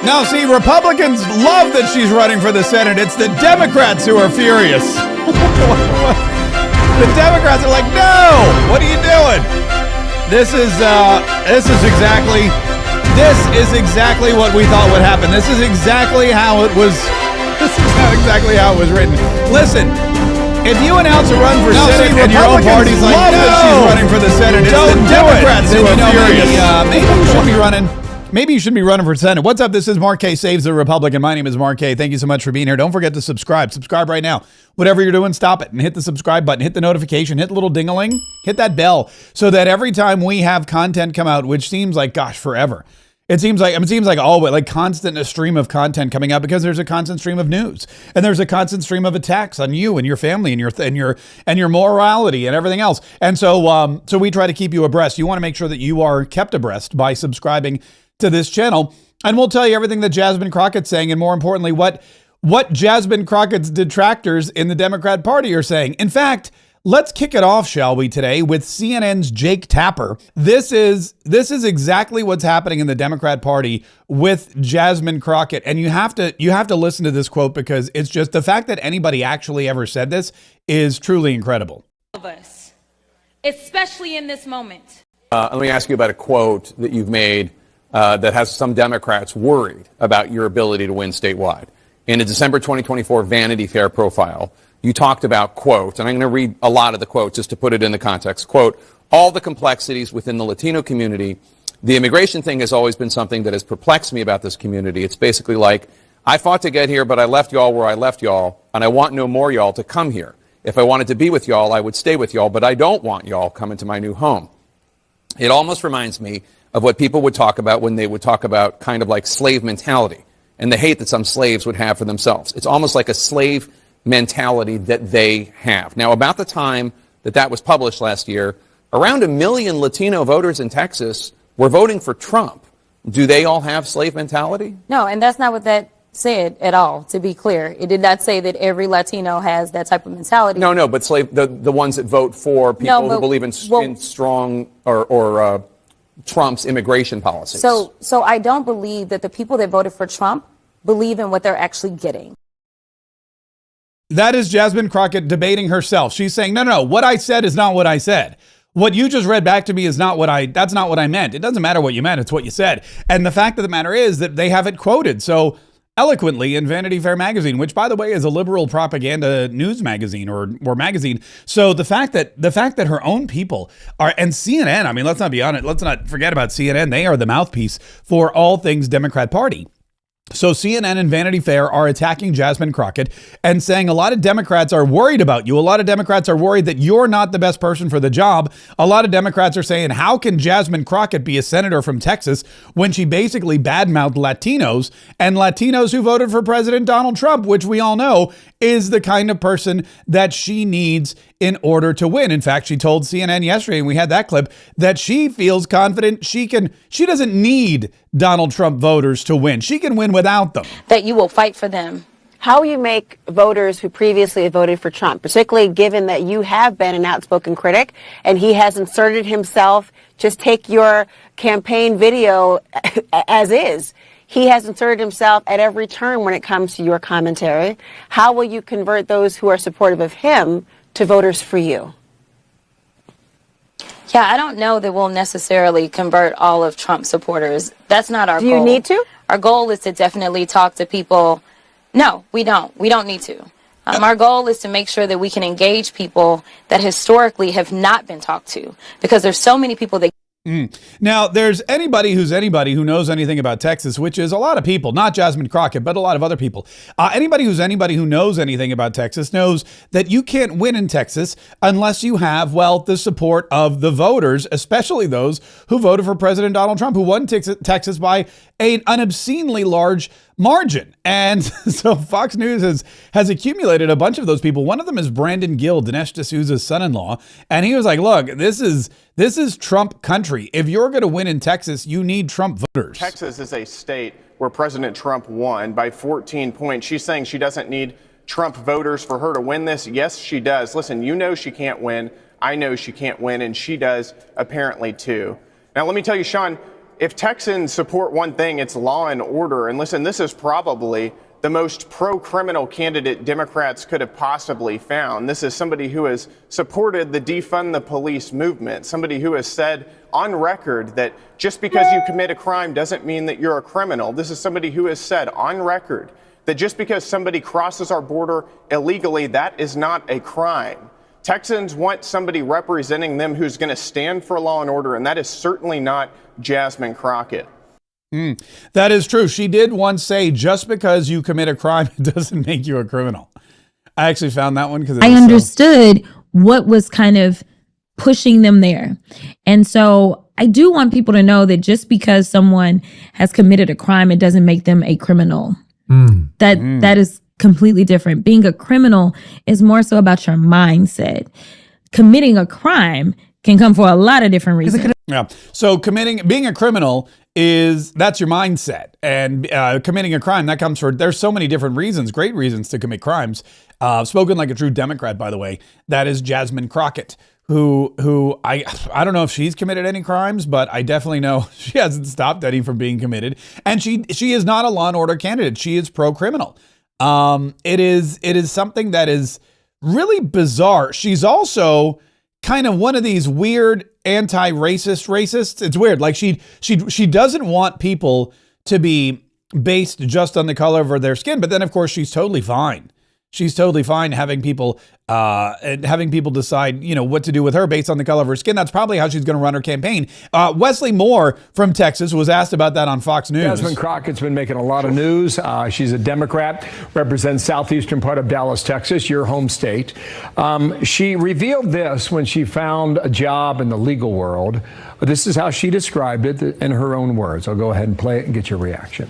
Now, see, Republicans love that she's running for the Senate. It's the Democrats who are furious. The Democrats are like, no, what are you doing? This is exactly what we thought would happen. This is exactly how it was. This is exactly how it was written. Listen, if you announce a run for Senate and your own party's like, no, that she's running for the Senate, it's the Democrats who are furious. Maybe you should be running. Maybe you shouldn't be running for Senate. What's up? This is Mark K. Saves the Republican. My name is Mark K. Thank you so much for being here. Don't forget to subscribe. Subscribe right now. Whatever you're doing, stop it and hit the subscribe button. Hit the notification. Hit the little ding-a-ling. Hit that bell so that every time we have content come out, which seems like, gosh, forever. It seems like always, like constant a stream of content coming out because there's a constant stream of news and there's a constant stream of attacks on you and your family and your morality and everything else. And so we try to keep you abreast. You want to make sure that you are kept abreast by subscribing to this channel, and we'll tell you everything that Jasmine Crockett's saying, and more importantly, what Jasmine Crockett's detractors in the Democrat Party are saying. In fact, let's kick it off, shall we, today with CNN's Jake Tapper. This is exactly what's happening in the Democrat Party with Jasmine Crockett, and you have to listen to this quote because it's just the fact that anybody actually ever said this is truly incredible. Of us, especially in this moment. Let me ask you about a quote that you've made that has some Democrats worried about your ability to win statewide. In a December 2024 Vanity Fair profile, you talked about, quote, and I'm going to read a lot of the quotes just to put it in the context, quote, all the complexities within the Latino community. The immigration thing has always been something that has perplexed me about this community. It's basically like, I fought to get here, but I left y'all where I left y'all, and I want no more y'all to come here. If I wanted to be with y'all, I would stay with y'all, but I don't want y'all coming to my new home. It almost reminds me of what people would talk about when they would talk about kind of like slave mentality and the hate that some slaves would have for themselves. It's almost like a slave mentality that they have. Now, about the time that was published last year, around 1 million Latino voters in Texas were voting for Trump. Do they all have slave mentality? No, and that's not what that said at all, to be clear. It did not say that every Latino has that type of mentality. No, but the ones that vote for people who believe in strong or Trump's immigration policies. So I don't believe that the people that voted for Trump believe in what they're actually getting. That is Jasmine Crockett debating herself. She's saying, no, what I said is not what I said. What you just read back to me is that's not what I meant. It doesn't matter what you meant, it's what you said. And the fact of the matter is that they have it quoted so eloquently in Vanity Fair magazine, which by the way is a liberal propaganda news magazine or magazine. So the fact that her own people are, and CNN, I mean, let's not forget about CNN. They are the mouthpiece for all things Democrat Party. So CNN and Vanity Fair are attacking Jasmine Crockett and saying a lot of Democrats are worried about you. A lot of Democrats are worried that you're not the best person for the job. A lot of Democrats are saying, how can Jasmine Crockett be a senator from Texas when she basically badmouthed Latinos and Latinos who voted for President Donald Trump, which we all know is the kind of person that she needs in order to win. In fact, she told CNN yesterday, and we had that clip, that she feels confident she doesn't need Donald Trump voters to win. She can win without them. That you will fight for them. How will you make voters who previously voted for Trump, particularly given that you have been an outspoken critic and he has inserted himself, just take your campaign video as is. He has inserted himself at every turn when it comes to your commentary. How will you convert those who are supportive of him to voters for you? Yeah, I don't know that we'll necessarily convert all of Trump supporters. That's not our goal. Do you need to? Our goal is to definitely talk to people. No, we don't. We don't need to. Our goal is to make sure that we can engage people that historically have not been talked to, because there's so many people that. Now, there's anybody who knows anything about Texas, which is a lot of people, not Jasmine Crockett, but a lot of other people. Anybody who knows anything about Texas knows that you can't win in Texas unless you have, well, the support of the voters, especially those who voted for President Donald Trump, who won Texas by an obscenely large margin. And so Fox News has accumulated a bunch of those people. One of them is Brandon Gill, Dinesh D'Souza's son-in-law. And he was like, look, this is Trump country. If you're going to win in Texas, you need Trump voters. Texas is a state where President Trump won by 14 points. She's saying she doesn't need Trump voters for her to win this. Yes, she does. Listen, you know she can't win. I know she can't win, and she does apparently too. Now, let me tell you, Sean, if Texans support one thing, it's law and order. And listen, this is probably the most pro-criminal candidate Democrats could have possibly found. This is somebody who has supported the defund the police movement, somebody who has said on record that just because you commit a crime doesn't mean that you're a criminal. This is somebody who has said on record that just because somebody crosses our border illegally, that is not a crime. Texans want somebody representing them who's going to stand for law and order, and that is certainly not Jasmine Crockett. That is true. She did once say, just because you commit a crime, it doesn't make you a criminal. I actually found that one because I understood what was kind of pushing them there. And so I do want people to know that just because someone has committed a crime, it doesn't make them a criminal. That is completely different. Being a criminal is more so about your mindset. Committing a crime can come for a lot of different reasons. Yeah. So being a criminal that's your mindset, and committing a crime, that comes there's so many different reasons, great reasons to commit crimes. Spoken like a true Democrat, by the way. That is Jasmine Crockett, who I don't know if she's committed any crimes, but I definitely know she hasn't stopped any from being committed. And she is not a law and order candidate. She is pro-criminal. It is something that is really bizarre. She's also kind of one of these weird anti-racist racists. It's weird. Like she doesn't want people to be based just on the color of their skin, but then of course she's totally fine. She's totally fine having people decide, what to do with her based on the color of her skin. That's probably how she's going to run her campaign. Wesley Moore from Texas was asked about that on Fox News. Jasmine Crockett's been making a lot of news. She's a Democrat, represents southeastern part of Dallas, Texas, your home state. She revealed this when she found a job in the legal world. This is how she described it in her own words. I'll go ahead and play it and get your reaction.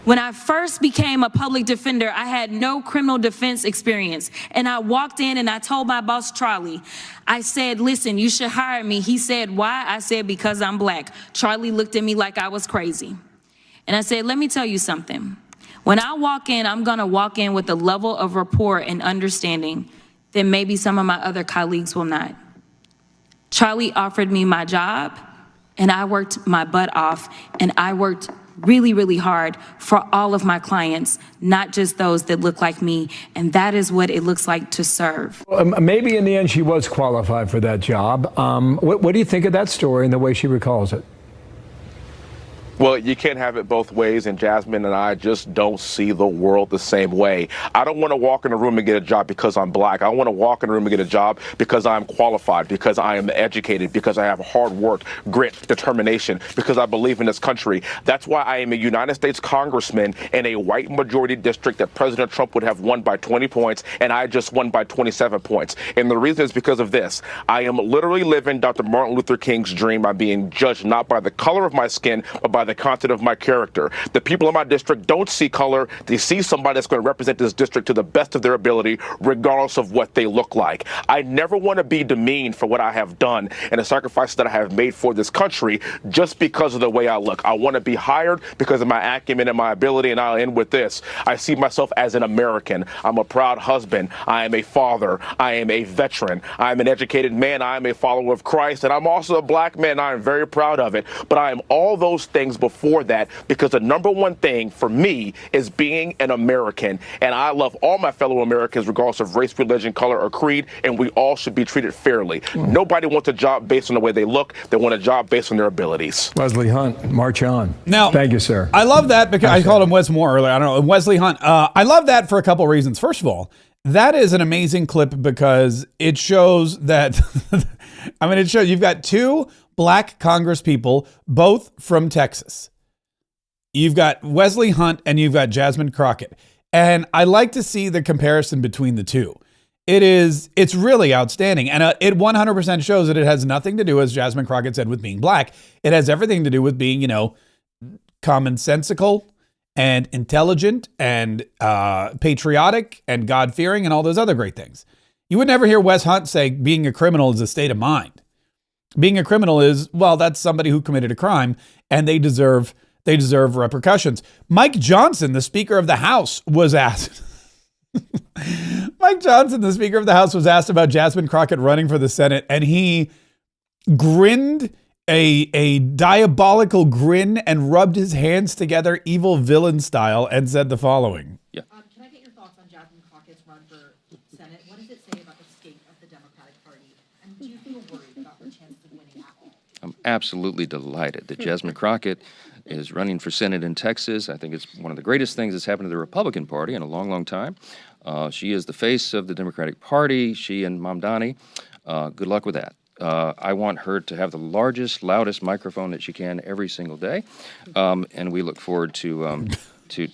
When I first became a public defender, I had no criminal defense experience. And I walked in and I told my boss, Charlie, I said, listen, you should hire me. He said, why? I said, because I'm black. Charlie looked at me like I was crazy. And I said, let me tell you something. When I walk in, I'm going to walk in with a level of rapport and understanding that maybe some of my other colleagues will not. Charlie offered me my job, and I worked my butt off, and I worked really, really hard for all of my clients, not just those that look like me. And that is what it looks like to serve. Maybe in the end she was qualified for that job. What do you think of that story and the way she recalls it? Well, you can't have it both ways, and Jasmine and I just don't see the world the same way. I don't want to walk in a room and get a job because I'm black. I want to walk in a room and get a job because I'm qualified, because I am educated, because I have hard work, grit, determination, because I believe in this country. That's why I am a United States congressman in a white majority district that President Trump would have won by 20 points, and I just won by 27 points. And the reason is because of this. I am literally living Dr. Martin Luther King's dream. I'm being judged not by the color of my skin, but by the content of my character. The people in my district don't see color. They see somebody that's going to represent this district to the best of their ability, regardless of what they look like. I never want to be demeaned for what I have done and the sacrifices that I have made for this country just because of the way I look. I want to be hired because of my acumen and my ability, and I'll end with this. I see myself as an American. I'm a proud husband. I am a father. I am a veteran. I am an educated man. I am a follower of Christ, and I'm also a black man. I am very proud of it. But I am all those things before that, because the number one thing for me is being an American, and I love all my fellow Americans regardless of race, religion, color, or creed, and we all should be treated fairly. Nobody wants a job based on the way they look. They want a job based on their abilities. Wesley Hunt, march on. Now, thank you, sir. I love that because I called him Wes Moore earlier. I don't know, Wesley Hunt. I love that for a couple of reasons. First of all, that is an amazing clip because it shows that it shows you've got two black Congress people, both from Texas. You've got Wesley Hunt and you've got Jasmine Crockett. And I like to see the comparison between the two. It's really outstanding. And it 100% shows that it has nothing to do, as Jasmine Crockett said, with being black. It has everything to do with being, commonsensical and intelligent and patriotic and God-fearing and all those other great things. You would never hear Wes Hunt say being a criminal is a state of mind. Being a criminal is, well, that's somebody who committed a crime and they deserve repercussions. Mike Johnson, the Speaker of the House, was asked. Mike Johnson, the Speaker of the House, was asked about Jasmine Crockett running for the Senate, and he grinned a diabolical grin and rubbed his hands together, evil villain style, and said the following. Yeah. Can I get your thoughts on Jasmine Crockett's run for Senate? What does it say about the state of the Democratic Party? And do you feel worried about her chances of winning at all? I'm absolutely delighted that Jasmine Crockett is running for Senate in Texas. I think it's one of the greatest things that's happened to the Republican Party in a long, long time. She is the face of the Democratic Party. She and Mamdani. Good luck with that. I want her to have the largest, loudest microphone that she can every single day, and we look forward to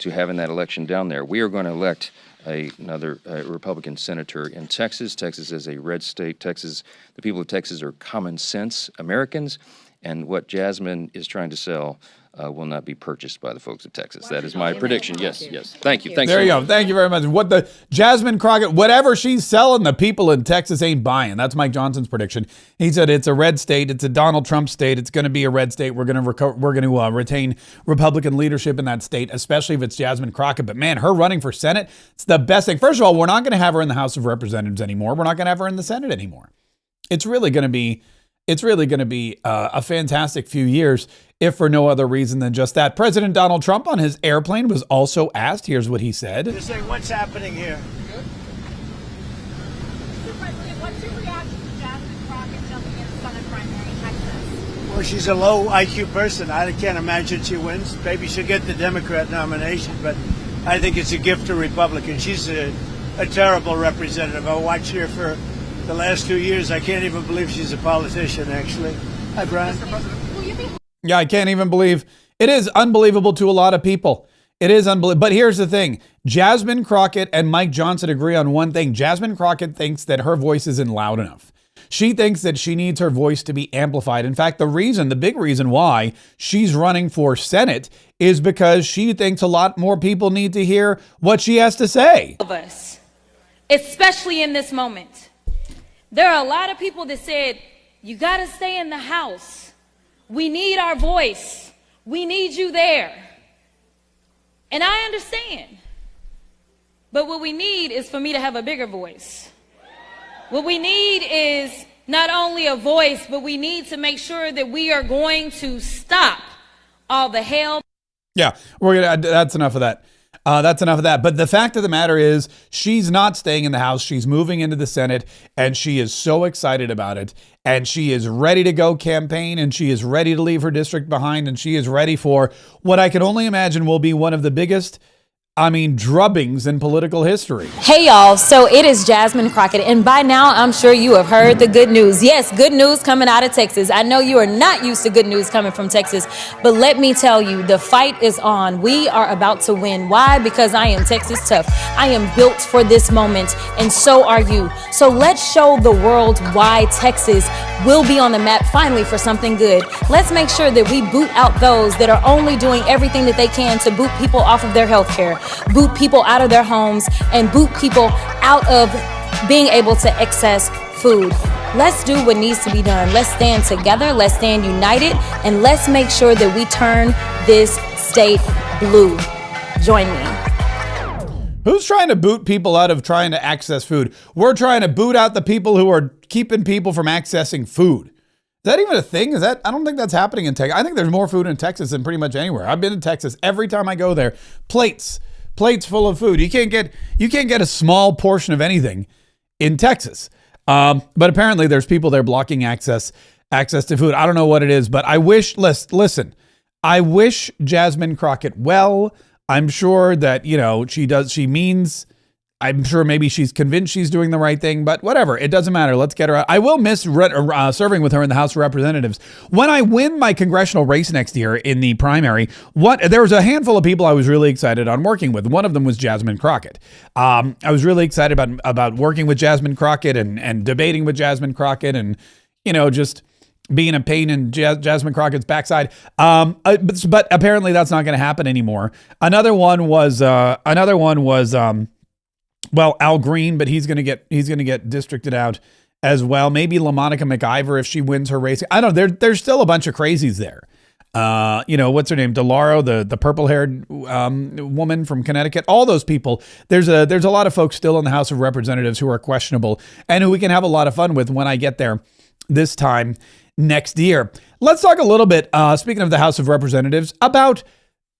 having that election down there. We are going to elect another Republican senator in Texas. Texas is a red state. The people of Texas are common sense Americans, and what Jasmine is trying to sell will not be purchased by the folks of Texas. That is my prediction. Yes. Thank you. There you go. Thank you very much. What the Jasmine Crockett, whatever she's selling, the people in Texas ain't buying. That's Mike Johnson's prediction. He said it's a red state. It's a Donald Trump state. It's going to be a red state. We're going to retain Republican leadership in that state, especially if it's Jasmine Crockett. But man, her running for Senate, it's the best thing. First of all, we're not going to have her in the House of Representatives anymore. We're not going to have her in the Senate anymore. It's really going to be a fantastic few years, if for no other reason than just that. President Donald Trump on his airplane was also asked. Here's what he said. Just saying, what's happening here? Mr. President, what's your reaction to Jasmine Crockett jumping in the Senate primary in Texas? Well, she's a low IQ person. I can't imagine she wins. Maybe she'll get the Democrat nomination, but I think it's a gift to Republicans. She's a terrible representative. I watched her for the last 2 years. I can't even believe she's a politician, actually. Hi, Brian. Yeah, I can't even believe. It is unbelievable to a lot of people. It is unbelievable. But here's the thing. Jasmine Crockett and Mike Johnson agree on one thing. Jasmine Crockett thinks that her voice isn't loud enough. She thinks that she needs her voice to be amplified. In fact, the big reason why she's running for Senate is because she thinks a lot more people need to hear what she has to say. Of us, especially in this moment. There are a lot of people that said, you got to stay in the House. We need our voice. We need you there. And I understand. But what we need is for me to have a bigger voice. What we need is not only a voice, but we need to make sure that we are going to stop all the hell. Yeah, that's enough of that. That's enough of that. But the fact of the matter is, she's not staying in the House. She's moving into the Senate, and she is so excited about it. And she is ready to go campaign, and she is ready to leave her district behind, and she is ready for what I can only imagine will be one of the biggest, drubbings in political history. Hey y'all, so it is Jasmine Crockett, and by now I'm sure you have heard the good news. Yes, good news coming out of Texas. I know you are not used to good news coming from Texas, but let me tell you, the fight is on. We are about to win. Why? Because I am Texas tough. I am built for this moment, and so are you. So let's show the world why Texas will be on the map finally for something good. Let's make sure that we boot out those that are only doing everything that they can to boot people off of their health care, boot people out of their homes, and boot people out of being able to access food. Let's do what needs to be done. Let's stand together, let's stand united, and let's make sure that we turn this state blue. Join me. Who's trying to boot people out of trying to access food? We're trying to boot out the people who are keeping people from accessing food. Is that even a thing? I don't think that's happening in Texas. I think there's more food in Texas than pretty much anywhere. I've been in Texas. Every time I go there, plates full of food. You can't get a small portion of anything in Texas. But apparently there's people there blocking access to food. I don't know what it is, but I wish, listen, I wish Jasmine Crockett well. I'm sure that, I'm sure maybe she's convinced she's doing the right thing, but whatever. It doesn't matter. Let's get her out. I will miss serving with her in the House of Representatives. When I win my congressional race next year in the primary, there was a handful of people I was really excited on working with. One of them was Jasmine Crockett. I was really excited about working with Jasmine Crockett and debating with Jasmine Crockett and, just being a pain in Jasmine Crockett's backside. But apparently that's not going to happen anymore. Another one was Al Green, but he's going to get districted out as well. Maybe LaMonica McIver if she wins her race. I don't know. There's still a bunch of crazies there. What's her name? DeLauro, the purple-haired woman from Connecticut. All those people. There's a lot of folks still in the House of Representatives who are questionable and who we can have a lot of fun with when I get there this time next year. Let's talk a little bit, speaking of the House of Representatives, about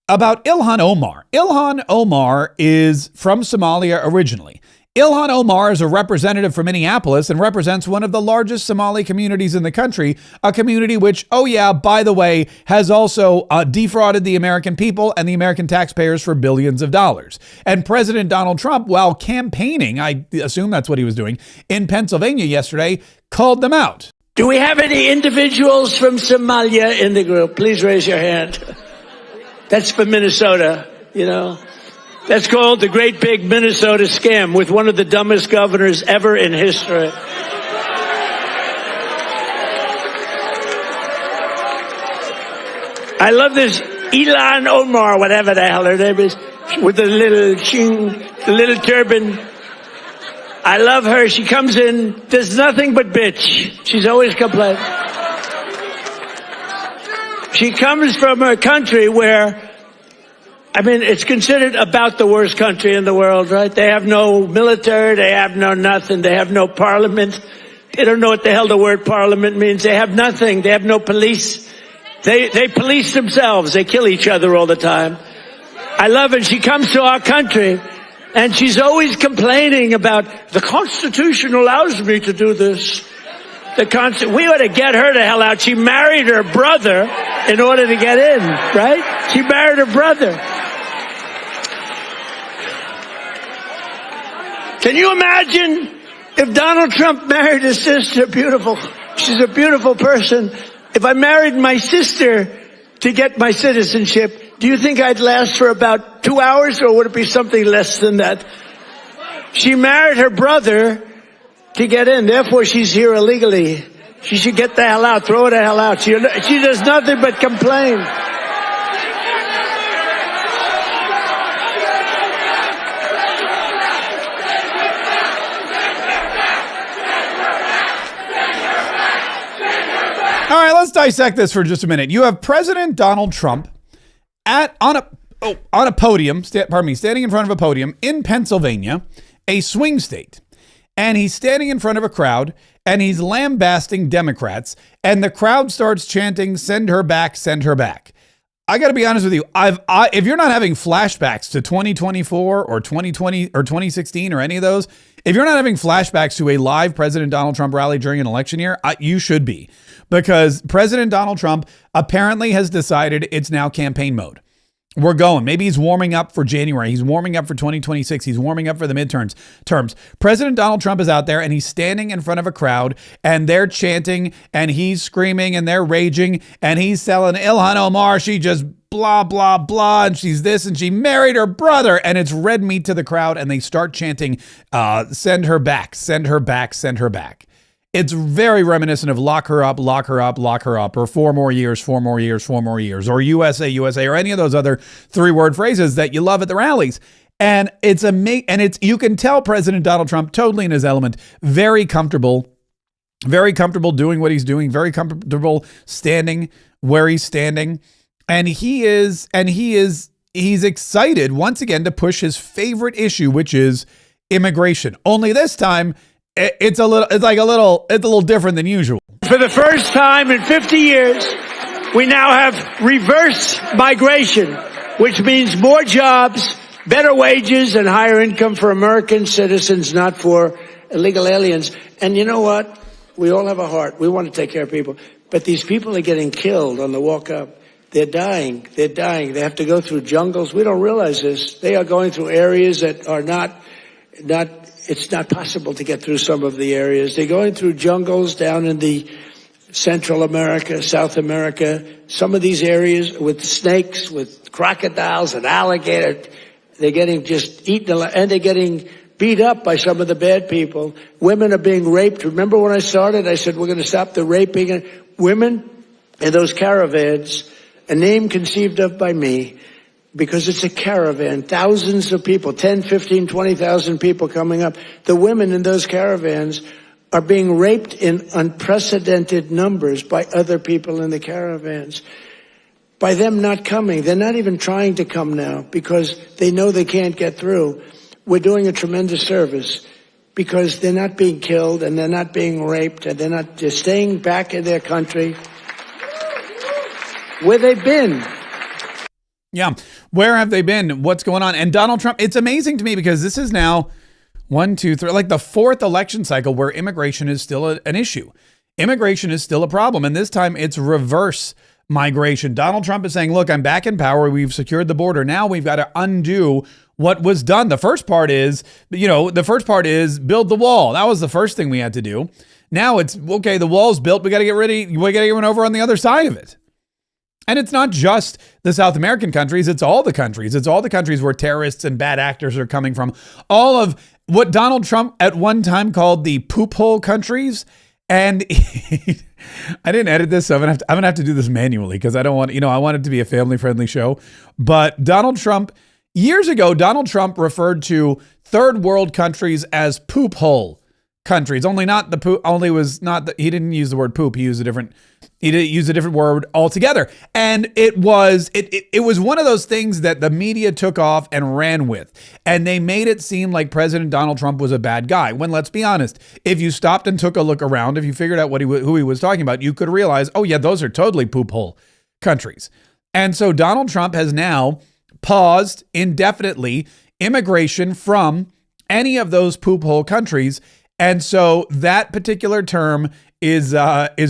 Ilhan Omar. Ilhan Omar is from Somalia originally. Ilhan Omar is a representative from Minneapolis and represents one of the largest Somali communities in the country, a community which, oh yeah, by the way, has also defrauded the American people and the American taxpayers for billions of dollars. And President Donald Trump, while campaigning, I assume that's what he was doing, in Pennsylvania yesterday, called them out. Do we have any individuals from Somalia in the group? Please raise your hand. That's for Minnesota, you know. That's called the Great Big Minnesota Scam with one of the dumbest governors ever in history. I love this Ilhan Omar, whatever the hell her name is, with the little turban. I love her. She comes in, does nothing but bitch. She's always complaining. She comes from a country where, I mean, it's considered about the worst country in the world, right? They have no military, they have no nothing, they have no parliament. They don't know what the hell the word parliament means. They have nothing, they have no police. They police themselves, they kill each other all the time. I love it. She comes to our country and she's always complaining about the Constitution allows me to do this. We ought to get her the hell out. She married her brother in order to get in, right? She married her brother. Can you imagine if Donald Trump married his sister? Beautiful. She's a beautiful person. If I married my sister to get my citizenship, do you think I'd last for about 2 hours, or would it be something less than that? She married her brother to get in. Therefore, she's here illegally. She should get the hell out. Throw her the hell out. She does nothing but complain. All right, let's dissect this for just a minute. You have President Donald Trump on a podium, standing in front of a podium in Pennsylvania, a swing state. And he's standing in front of a crowd and he's lambasting Democrats, and the crowd starts chanting, "Send her back, send her back." I got to be honest with you. If you're not having flashbacks to 2024 or 2020 or 2016 or any of those, if you're not having flashbacks to a live President Donald Trump rally during an election year, you should be, because President Donald Trump apparently has decided it's now campaign mode. We're going. Maybe he's warming up for January. He's warming up for 2026. He's warming up for the midterms. President Donald Trump is out there and he's standing in front of a crowd and they're chanting and he's screaming and they're raging and he's telling Ilhan Omar she just blah, blah, blah, and she's this and she married her brother, and it's red meat to the crowd and they start chanting, send her back, send her back, send her back. It's very reminiscent of lock her up, lock her up, lock her up, or 4 more years, 4 more years, 4 more years, or USA, USA, or any of those other 3-word phrases that you love at the rallies. And you can tell President Donald Trump totally in his element, very comfortable doing what he's doing, very comfortable standing where he's standing. And he's excited once again to push his favorite issue, which is immigration. Only this time, it's a little different than usual. For the first time in 50 years, we now have reverse migration, which means more jobs, better wages, and higher income for American citizens, not for illegal aliens. And you know what? We all have a heart. We want to take care of people. But these people are getting killed on the walk up. They're dying. They're dying. They have to go through jungles. We don't realize this. They are going through areas that are not it's not possible to get through some of the areas. They're going through jungles down in the Central America, South America, some of these areas with snakes, with crocodiles and alligators. They're getting just eaten, and they're getting beat up by some of the bad people. Women are being raped. Remember when I started, I said we're going to stop the raping of women in those caravans, a name conceived of by me. Because it's a caravan, thousands of people, 10, 15, 20,000 people coming up. The women in those caravans are being raped in unprecedented numbers by other people in the caravans. By them not coming, they're not even trying to come now because they know they can't get through. We're doing a tremendous service. because they're not being killed and they're not being raped and they're staying back in their country where they've been. Yeah. Where have they been? What's going on? And Donald Trump, it's amazing to me because this is now 1, 2, 3, like the fourth election cycle where immigration is still an issue. Immigration is still a problem. And this time it's reverse migration. Donald Trump is saying, look, I'm back in power. We've secured the border. Now we've got to undo what was done. The first part is build the wall. That was the first thing we had to do. Now it's okay. The wall's built. We got to get everyone over on the other side of it. And it's not just the South American countries. It's all the countries. It's all the countries where terrorists and bad actors are coming from. All of what Donald Trump at one time called the poop hole countries. And I didn't edit this, so I'm gonna have to do this manually because I don't want, I want it to be a family-friendly show. But years ago, Donald Trump referred to third world countries as poop hole countries. He didn't use the word poop. He used a different word altogether. And it was one of those things that the media took off and ran with. And they made it seem like President Donald Trump was a bad guy. When, let's be honest, if you stopped and took a look around, if you figured out who he was talking about, you could realize, oh yeah, those are totally poop hole countries. And so Donald Trump has now paused indefinitely immigration from any of those poop hole countries. And so that particular term is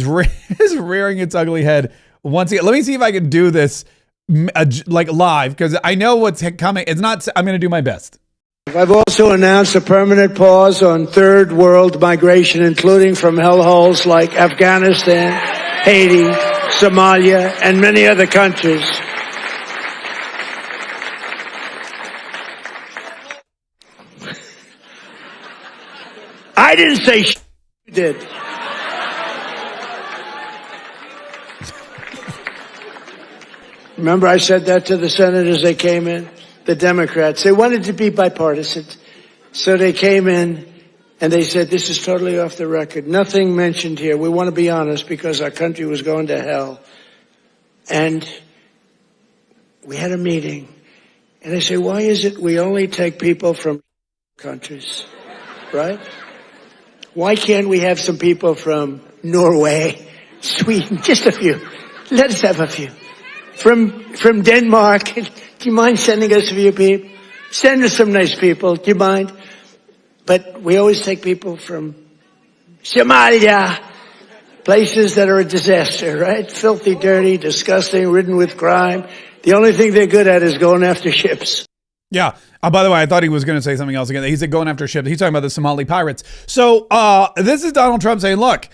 rearing its ugly head once again. Let me see if I can do this like live because I know what's coming. It's not. I'm going to do my best. I've also announced a permanent pause on third world migration, including from hellholes like Afghanistan, Haiti, Somalia, and many other countries. I didn't say you did. Remember I said that to the Senate as they came in? The Democrats. They wanted to be bipartisan. So they came in and they said, this is totally off the record. Nothing mentioned here. We want to be honest because our country was going to hell. And we had a meeting. And I say, why is it we only take people from countries, right? Why can't we have some people from Norway, Sweden, just a few? Let us have a few. From Denmark, do you mind sending us a few people? Send us some nice people, do you mind? But we always take people from Somalia, places that are a disaster, right? Filthy, dirty, disgusting, ridden with crime. The only thing they're good at is going after ships. Yeah. By the way, I thought he was going to say something else again. He said going after ships. He's talking about the Somali pirates. So this is Donald Trump saying, look,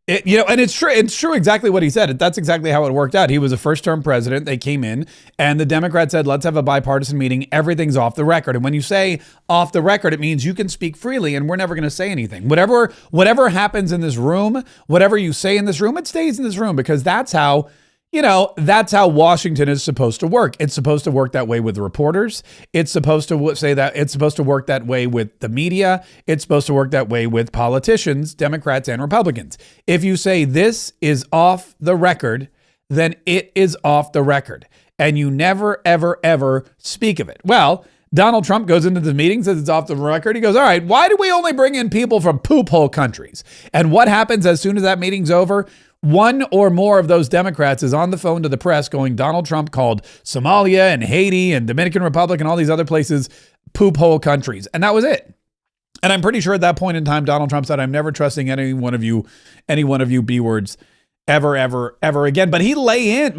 and it's true. It's true exactly what he said. That's exactly how it worked out. He was a first-term president. They came in and the Democrats said, let's have a bipartisan meeting. Everything's off the record. And when you say off the record, it means you can speak freely and we're never going to say anything. Whatever happens in this room, whatever you say in this room, it stays in this room because that's how Washington is supposed to work. It's supposed to work that way with reporters. It's supposed to work that way with the media. It's supposed to work that way with politicians, Democrats and Republicans. If you say this is off the record, then it is off the record. And you never, ever, ever speak of it. Well, Donald Trump goes into the meeting, says it's off the record. He goes, all right, why do we only bring in people from poop hole countries? And what happens as soon as that meeting's over? One or more of those Democrats is on the phone to the press going, Donald Trump called Somalia and Haiti and Dominican Republic and all these other places poop hole countries. And that was it. And I'm pretty sure at that point in time, Donald Trump said, I'm never trusting any one of you B words ever, ever, ever again. But he lay in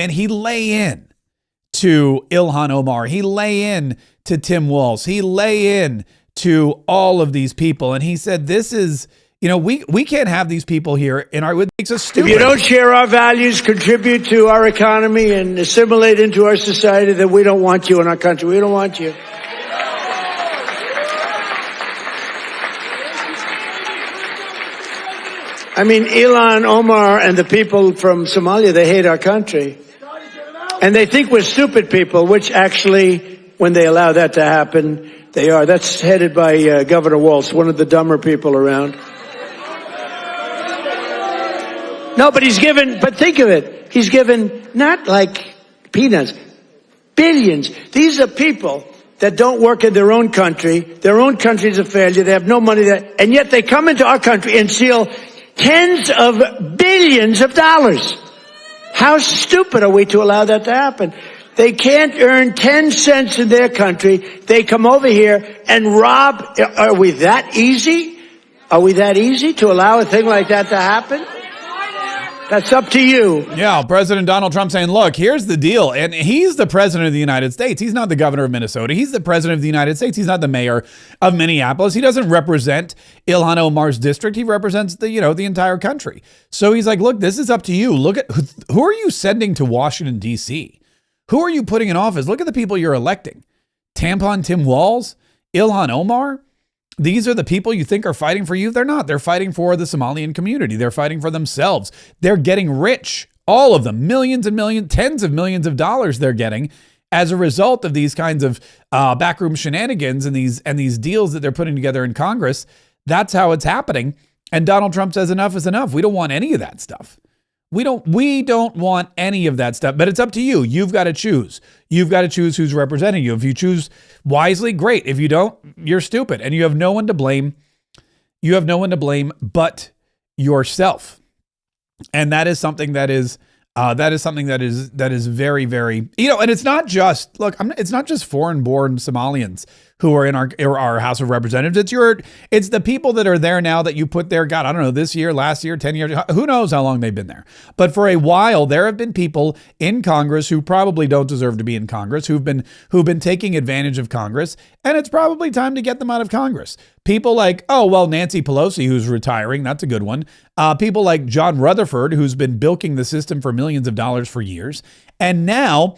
to Ilhan Omar. He lay in to Tim Walz. He lay in to all of these people. And he said, this is, we can't have these people here it makes us stupid. If you don't share our values, contribute to our economy and assimilate into our society, then we don't want you in our country. We don't want you. I mean, Ilhan Omar and the people from Somalia, they hate our country. And they think we're stupid people, which actually, when they allow that to happen, they are. That's headed by Governor Walz, one of the dumber people around. No, but think of it. He's given not like peanuts, billions. These are people that don't work in their own country. Their own country's a failure. They have no money there. And yet they come into our country and steal tens of billions of dollars. How stupid are we to allow that to happen? They can't earn 10 cents in their country. They come over here and rob. Are we that easy? Are we that easy to allow a thing like that to happen? That's up to you. Yeah, President Donald Trump saying, look, here's the deal. And he's the president of the United States. He's not the governor of Minnesota. He's the president of the United States. He's not the mayor of Minneapolis. He doesn't represent Ilhan Omar's district. He represents the entire country. So he's like, look, this is up to you. Look at who are you sending to Washington, D.C.? Who are you putting in office? Look at the people you're electing. Tampon Tim Walz, Ilhan Omar. These are the people you think are fighting for you. They're not. They're fighting for the Somalian community. They're fighting for themselves. They're getting rich. All of them, millions and millions, tens of millions of dollars they're getting as a result of these kinds of backroom shenanigans and these deals that they're putting together in Congress. That's how it's happening. And Donald Trump says enough is enough. We don't want any of that stuff. We don't want any of that stuff, but it's up to you. You've got to choose. You've got to choose who's representing you. If you choose wisely, great. If you don't, you're stupid and you have no one to blame. You have no one to blame but yourself. And that is something that is very, very, and it's not just, it's not just foreign-born Somalians who are in our House of Representatives. It's the people that are there now that you put there, God, I don't know, this year, last year, 10 years, who knows how long they've been there. But for a while, there have been people in Congress who probably don't deserve to be in Congress, who've been taking advantage of Congress, and it's probably time to get them out of Congress. People like, Nancy Pelosi, who's retiring, that's a good one. People like John Rutherford, who's been bilking the system for millions of dollars for years. And now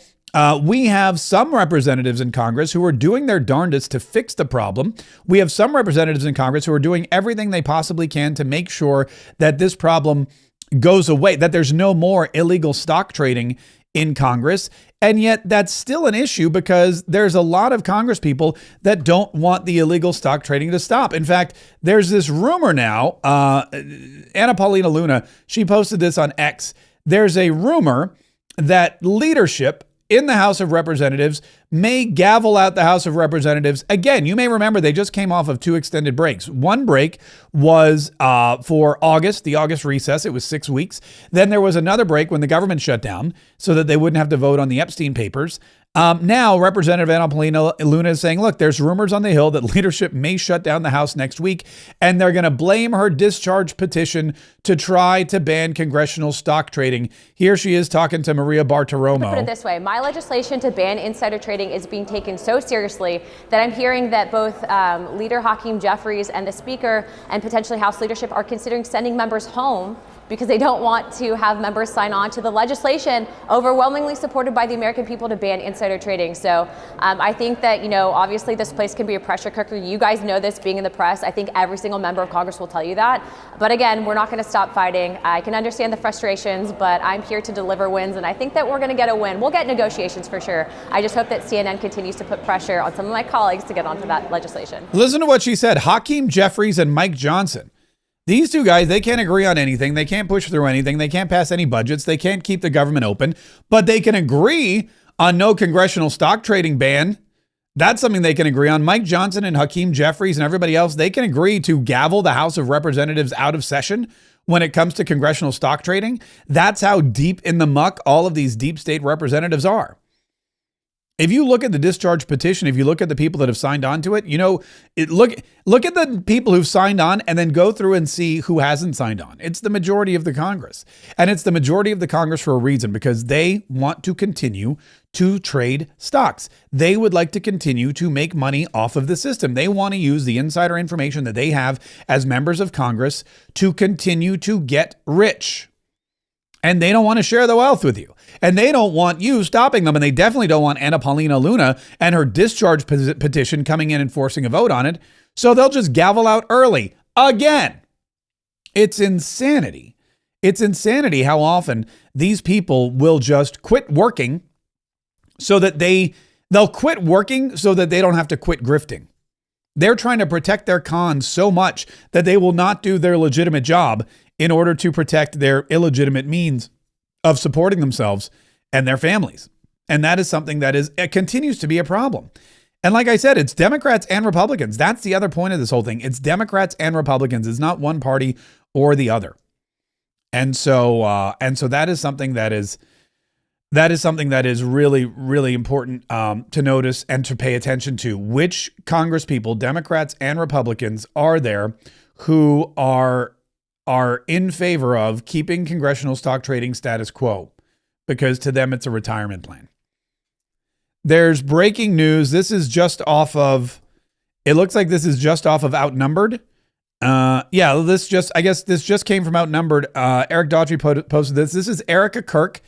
we have some representatives in Congress who are doing their darndest to fix the problem. We have some representatives in Congress who are doing everything they possibly can to make sure that this problem goes away, that there's no more illegal stock trading in Congress. And yet that's still an issue because there's a lot of Congress people that don't want the illegal stock trading to stop. In fact, there's this rumor now, Anna Paulina Luna, she posted this on X. There's a rumor that leadership in the House of Representatives may gavel out the House of Representatives. Again, you may remember they just came off of 2 extended breaks. One break was for August, the August recess. It was 6 weeks. Then there was another break when the government shut down so that they wouldn't have to vote on the Epstein papers. Now, Representative Anna Paulina Luna is saying, look, there's rumors on the Hill that leadership may shut down the House next week, and they're going to blame her discharge petition to try to ban congressional stock trading. Here she is talking to Maria Bartiromo. To put it this way, my legislation to ban insider trading is being taken so seriously that I'm hearing that both Leader Hakeem Jeffries and the Speaker and potentially House leadership are considering sending members home because they don't want to have members sign on to the legislation overwhelmingly supported by the American people to ban insider trading. So I think that, obviously this place can be a pressure cooker. You guys know this being in the press. I think every single member of Congress will tell you that. But again, we're not going to stop fighting. I can understand the frustrations, but I'm here to deliver wins. And I think that we're going to get a win. We'll get negotiations for sure. I just hope that CNN continues to put pressure on some of my colleagues to get onto that legislation. Listen to what she said. Hakeem Jeffries and Mike Johnson. These two guys, they can't agree on anything. They can't push through anything. They can't pass any budgets. They can't keep the government open, but they can agree on no congressional stock trading ban. That's something they can agree on. Mike Johnson and Hakeem Jeffries and everybody else, they can agree to gavel the House of Representatives out of session when it comes to congressional stock trading. That's how deep in the muck all of these deep state representatives are. If you look at the discharge petition, if you look at the people that have signed on to it, look at the people who've signed on and then go through and see who hasn't signed on. It's the majority of the Congress. And it's the majority of the Congress for a reason, because they want to continue to trade stocks. They would like to continue to make money off of the system. They want to use the insider information that they have as members of Congress to continue to get rich. And they don't want to share the wealth with you. And they don't want you stopping them. And they definitely don't want Anna Paulina Luna and her discharge petition coming in and forcing a vote on it. So they'll just gavel out early again. It's insanity. It's insanity how often these people will just quit working so that they'll quit working so that they don't have to quit grifting. They're trying to protect their cons so much that they will not do their legitimate job in order to protect their illegitimate means of supporting themselves and their families. And that is something that continues to be a problem. And like I said, it's Democrats and Republicans. That's the other point of this whole thing. It's Democrats and Republicans. It's not one party or the other. And so that is something that is really, really important to notice and to pay attention to. Which Congresspeople, Democrats and Republicans, are there who are in favor of keeping congressional stock trading status quo? Because to them, it's a retirement plan. There's breaking news. This is just off of, it looks like this is just off of Outnumbered. I guess this just came from Outnumbered. Eric Daughtry posted this. This is Erica Kirk,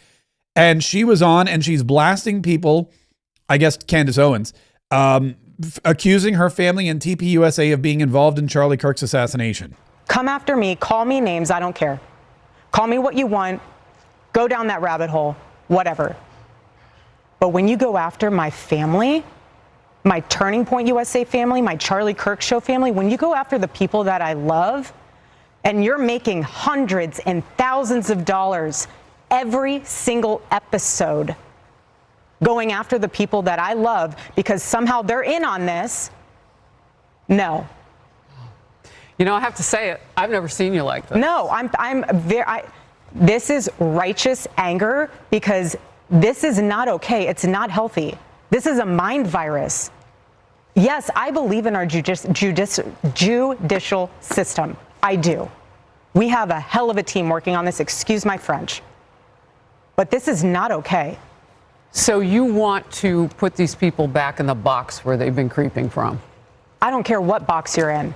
and she was on, and she's blasting people, I guess Candace Owens, accusing her family and TPUSA of being involved in Charlie Kirk's assassination. Come after me, call me names, I don't care. Call me what you want, go down that rabbit hole, whatever. But when you go after my family, my Turning Point USA family, my Charlie Kirk Show family, when you go after the people that I love, and you're making hundreds and thousands of dollars every single episode going after the people that I love because somehow they're in on this, no. You know, I have to say it. I've never seen you like this. No, this is righteous anger because this is not okay. It's not healthy. This is a mind virus. Yes, I believe in our judicial system. I do. We have a hell of a team working on this. Excuse my French. But this is not okay. So you want to put these people back in the box where they've been creeping from? I don't care what box you're in.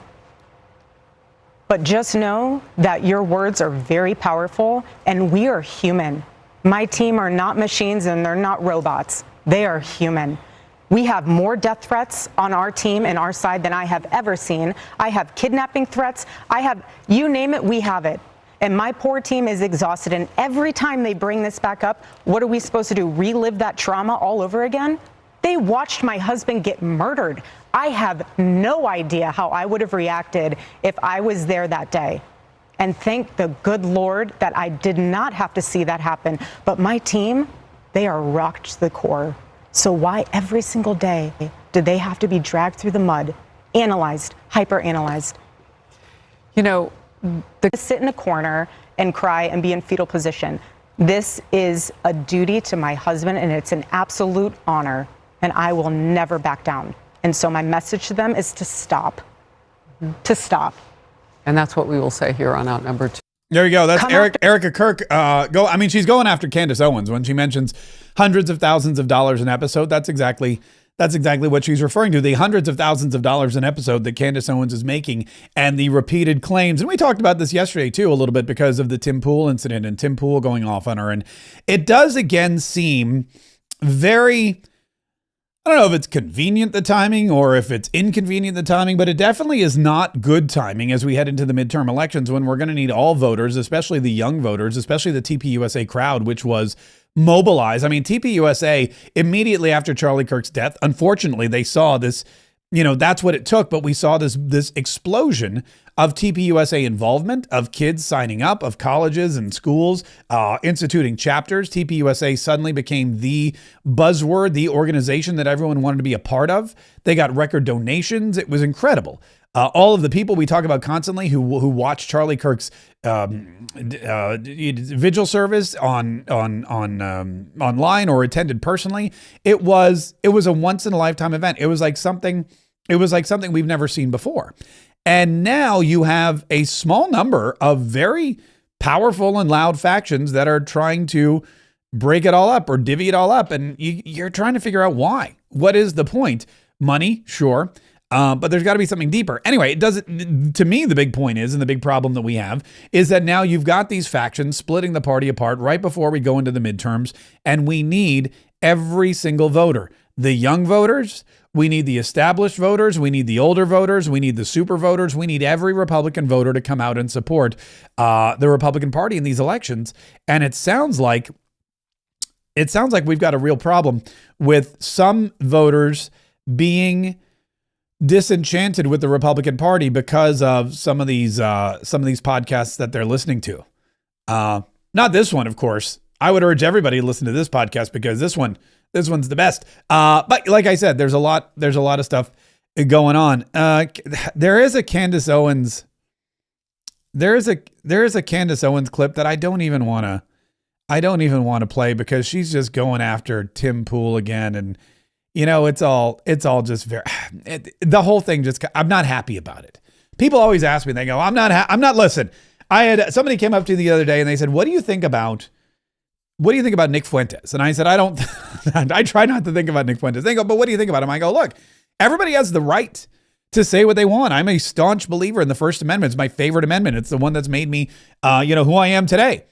But just know that your words are very powerful and we are human. My team are not machines and they're not robots. They are human. We have more death threats on our team and our side than I have ever seen. I have kidnapping threats. You name it, we have it. And my poor team is exhausted. And every time they bring this back up, what are we supposed to do? Relive that trauma all over again? They watched my husband get murdered. I have no idea how I would have reacted if I was there that day. And thank the good Lord that I did not have to see that happen. But my team, they are rocked to the core. So why every single day do they have to be dragged through the mud, analyzed, hyper-analyzed? You know, sit in a corner and cry and be in fetal position. This is a duty to my husband and it's an absolute honor and I will never back down. And so my message to them is to stop, to stop. And that's what we will say here on Outnumbered. There you go. That's Erica Kirk. She's going after Candace Owens when she mentions hundreds of thousands of dollars an episode. That's exactly what she's referring to. The hundreds of thousands of dollars an episode that Candace Owens is making and the repeated claims. And we talked about this yesterday too, a little bit because of the Tim Pool incident and Tim Pool going off on her. And it does again seem very, I don't know if it's convenient, the timing, or if it's inconvenient, the timing, but it definitely is not good timing as we head into the midterm elections when we're going to need all voters, especially the young voters, especially the TPUSA crowd, which was mobilized. I mean, TPUSA, immediately after Charlie Kirk's death, unfortunately, they saw this, that's what it took, but we saw this explosion of TPUSA involvement, of kids signing up, of colleges and schools instituting chapters. TPUSA suddenly became the buzzword, the organization that everyone wanted to be a part of. They got record donations. It was incredible. All of the people we talk about constantly who watched Charlie Kirk's vigil service online or attended personally, it was a once in a lifetime event. It was like something we've never seen before. And now you have a small number of very powerful and loud factions that are trying to break it all up or divvy it all up. And you're trying to figure out why. What is the point? Money, sure. But there's got to be something deeper. Anyway, to me, the big point is, and the big problem that we have, is that now you've got these factions splitting the party apart right before we go into the midterms, and we need every single voter. The young voters, we need the established voters, we need the older voters, we need the super voters, we need every Republican voter to come out and support the Republican Party in these elections. And it sounds like we've got a real problem with some voters being disenchanted with the Republican Party because of some of these podcasts that they're listening to. Not this one, of course. I would urge everybody to listen to this podcast because this one This one's the best. But like I said, there's a lot of stuff going on. There is a Candace Owens. There is a Candace Owens clip that I don't even want to play because she's just going after Tim Pool again, and it's all just the whole thing just, I'm not happy about it. People always ask me, they go, I'm not. Listen, somebody came up to me the other day and they said, what do you think about Nick Fuentes? And I said, I try not to think about Nick Fuentes. They go, but what do you think about him? I go, look, everybody has the right to say what they want. I'm a staunch believer in the First Amendment. It's my favorite amendment. It's the one that's made me, who I am today.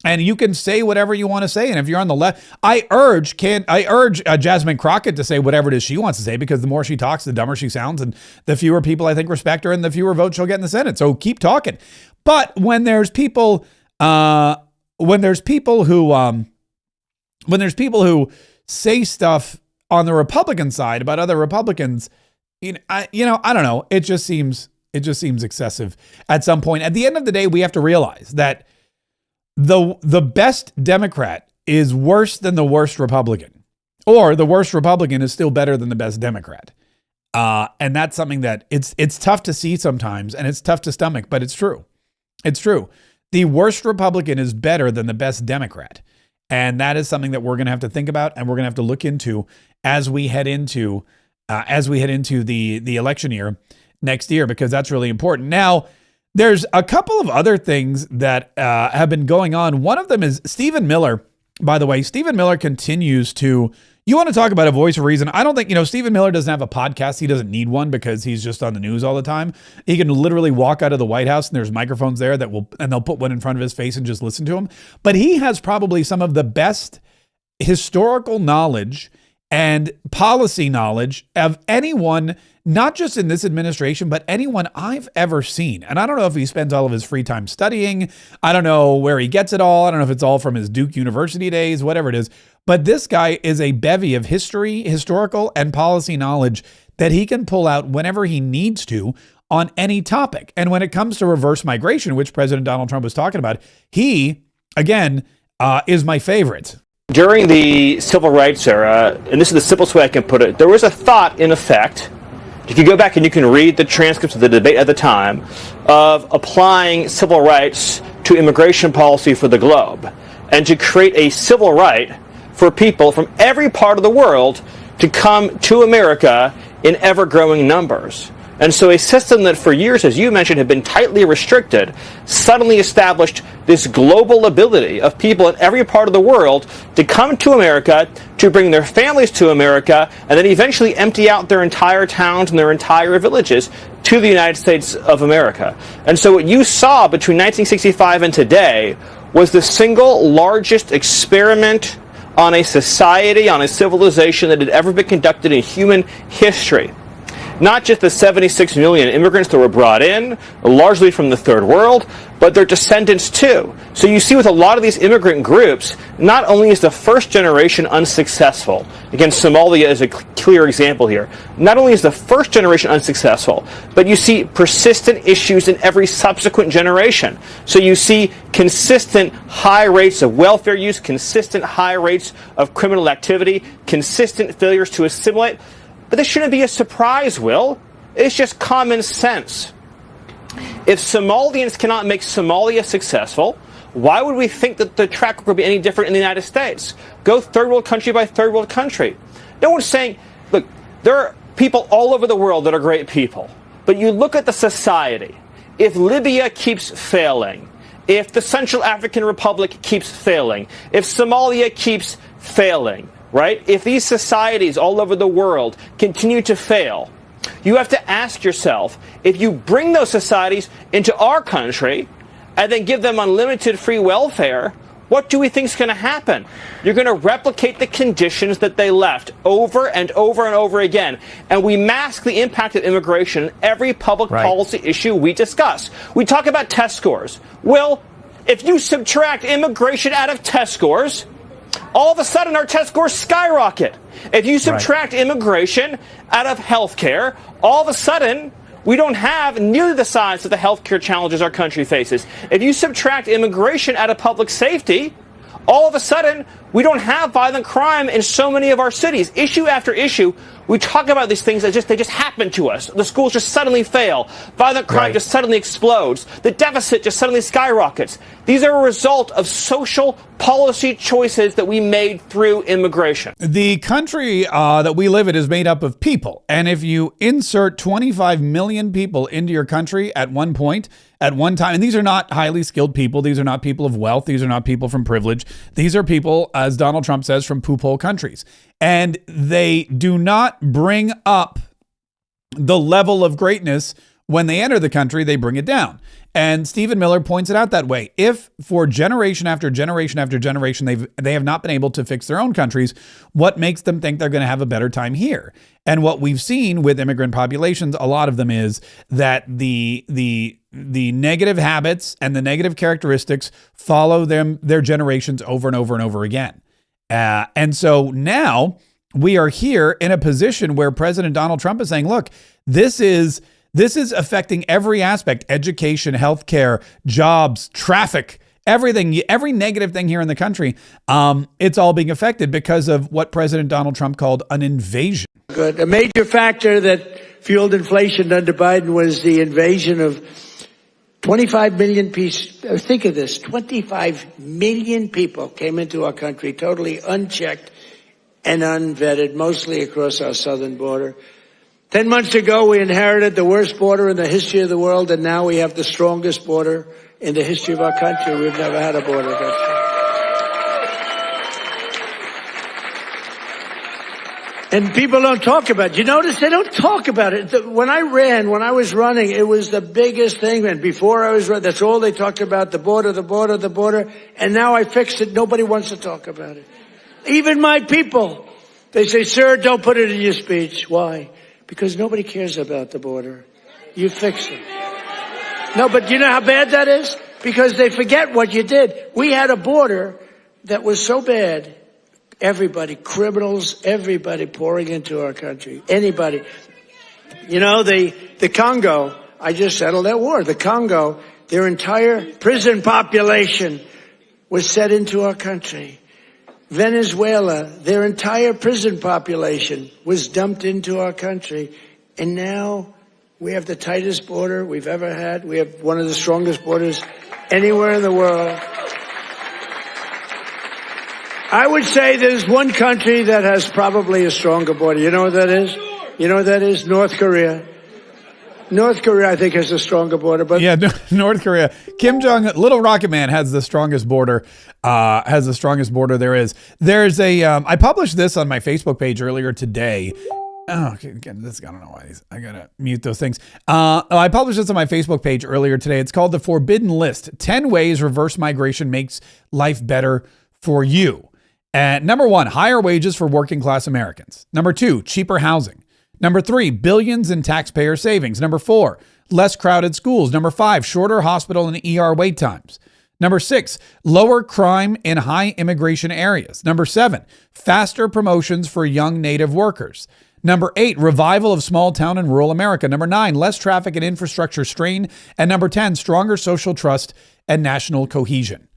And you can say whatever you want to say. And if you're on the left, I urge Jasmine Crockett to say whatever it is she wants to say, because the more she talks, the dumber she sounds, and the fewer people I think respect her, and the fewer votes she'll get in the Senate. So keep talking. But when there's people who say stuff on the Republican side about other Republicans, I don't know. It just seems excessive at some point. At the end of the day, we have to realize that the best Democrat is worse than the worst Republican, or the worst Republican is still better than the best Democrat. And that's something that it's tough to see sometimes, and it's tough to stomach, but it's true. It's true. The worst Republican is better than the best Democrat. And that is something that we're going to have to think about, and we're going to have to look into as we head into the election year next year, because that's really important. Now, there's a couple of other things that have been going on. One of them is Stephen Miller. By the way, Stephen Miller continues to, you want to talk about a voice of reason. I don't think, Stephen Miller doesn't have a podcast. He doesn't need one because he's just on the news all the time. He can literally walk out of the White House and there's microphones there and they'll put one in front of his face and just listen to him. But he has probably some of the best historical knowledge and policy knowledge of anyone, not just in this administration, but anyone I've ever seen. And I don't know if he spends all of his free time studying. I don't know where he gets it all. I don't know if it's all from his Duke University days, whatever it is. But this guy is a bevy of historical and policy knowledge that he can pull out whenever he needs to on any topic. And when it comes to reverse migration, which President Donald Trump was talking about, he, again, is my favorite. During the civil rights era, and this is the simplest way I can put it, there was a thought in effect, you can go back and you can read the transcripts of the debate at the time, of applying civil rights to immigration policy for the globe, and to create a civil right for people from every part of the world to come to America in ever-growing numbers. And so a system that for years, as you mentioned, had been tightly restricted, suddenly established this global ability of people in every part of the world to come to America, to bring their families to America, and then eventually empty out their entire towns and their entire villages to the United States of America. And so what you saw between 1965 and today was the single largest experiment on a society, on a civilization that had ever been conducted in human history. Not just the 76 million immigrants that were brought in, largely from the third world, but their descendants too. So you see with a lot of these immigrant groups, not only is the first generation unsuccessful, again, Somalia is a clear example here, not only is the first generation unsuccessful, but you see persistent issues in every subsequent generation. So you see consistent high rates of welfare use, consistent high rates of criminal activity, consistent failures to assimilate. But this shouldn't be a surprise, Will. It's just common sense. If Somalians cannot make Somalia successful, why would we think that the track record would be any different in the United States? Go third world country by third world country. No one's saying, look, there are people all over the world that are great people. But you look at the society. If Libya keeps failing, if the Central African Republic keeps failing, if Somalia keeps failing, right? If these societies all over the world continue to fail, you have to ask yourself, if you bring those societies into our country and then give them unlimited free welfare, what do we think is going to happen? You're going to replicate the conditions that they left over and over and over again. And we mask the impact of immigration in every public policy issue we discuss. We talk about test scores. Well, if you subtract immigration out of test scores, all of a sudden our test scores skyrocket. If you subtract immigration out of healthcare, all of a sudden we don't have nearly the size of the healthcare challenges our country faces. If you subtract immigration out of public safety, all of a sudden We don't have violent crime in so many of our cities. Issue after issue, we talk about these things as they just happen to us. The schools just suddenly fail. Violent crime just suddenly explodes. The deficit just suddenly skyrockets. These are a result of social policy choices that we made through immigration. The country that we live in is made up of people. And if you insert 25 million people into your country at one point, at one time, and these are not highly skilled people. These are not people of wealth. These are not people from privilege. These are people, as Donald Trump says, from poop hole countries. And they do not bring up the level of greatness when they enter the country. They bring it down. And Stephen Miller points it out that way. If for generation after generation after generation, they have not been able to fix their own countries, what makes them think they're going to have a better time here? And what we've seen with immigrant populations, a lot of them is that the negative habits and the negative characteristics follow their generations over and over and over again. And so now we are here in a position where President Donald Trump is saying, look, this is affecting every aspect: education, healthcare, jobs, traffic, everything, every negative thing here in the country. It's all being affected because of what President Donald Trump called an invasion. Good. A major factor that fueled inflation under Biden was the invasion of 25 million people. Think of this. 25 million people came into our country totally unchecked and unvetted, mostly across our southern border. 10 months ago, we inherited the worst border in the history of the world, and now we have the strongest border in the history of our country. We've never had a border that strong. And people don't talk about it. You notice they don't talk about it. When I was running, it was the biggest thing. And before I was running, that's all they talked about, the border, the border, the border. And now I fixed it. Nobody wants to talk about it. Even my people. They say, sir, don't put it in your speech. Why? Because nobody cares about the border. You fixed it. No, but you know how bad that is? Because they forget what you did. We had a border that was so bad. Everybody, criminals, everybody pouring into our country. Anybody. You know, the Congo, I just settled that war. The Congo, their entire prison population was set into our country. Venezuela, their entire prison population was dumped into our country. And now we have the tightest border we've ever had. We have one of the strongest borders anywhere in the world. I would say there's one country that has probably a stronger border. You know what that is? You know what that is? North Korea. North Korea, I think, has a stronger border. But yeah, North Korea. Kim Jong, Little Rocket Man, has the strongest border. There is. There's a. I published this on my Facebook page earlier today. Oh, okay, again, I don't know why I gotta mute those things. I published this on my Facebook page earlier today. It's called The Forbidden List: 10 Ways Reverse Migration Makes Life Better for You. Number 1, higher wages for working class Americans. Number 2, cheaper housing. Number 3, billions in taxpayer savings. Number 4, less crowded schools. Number 5, shorter hospital and ER wait times. Number 6, lower crime in high immigration areas. Number 7, faster promotions for young native workers. Number 8, revival of small town and rural America. Number 9, less traffic and infrastructure strain. And number 10, stronger social trust and national cohesion.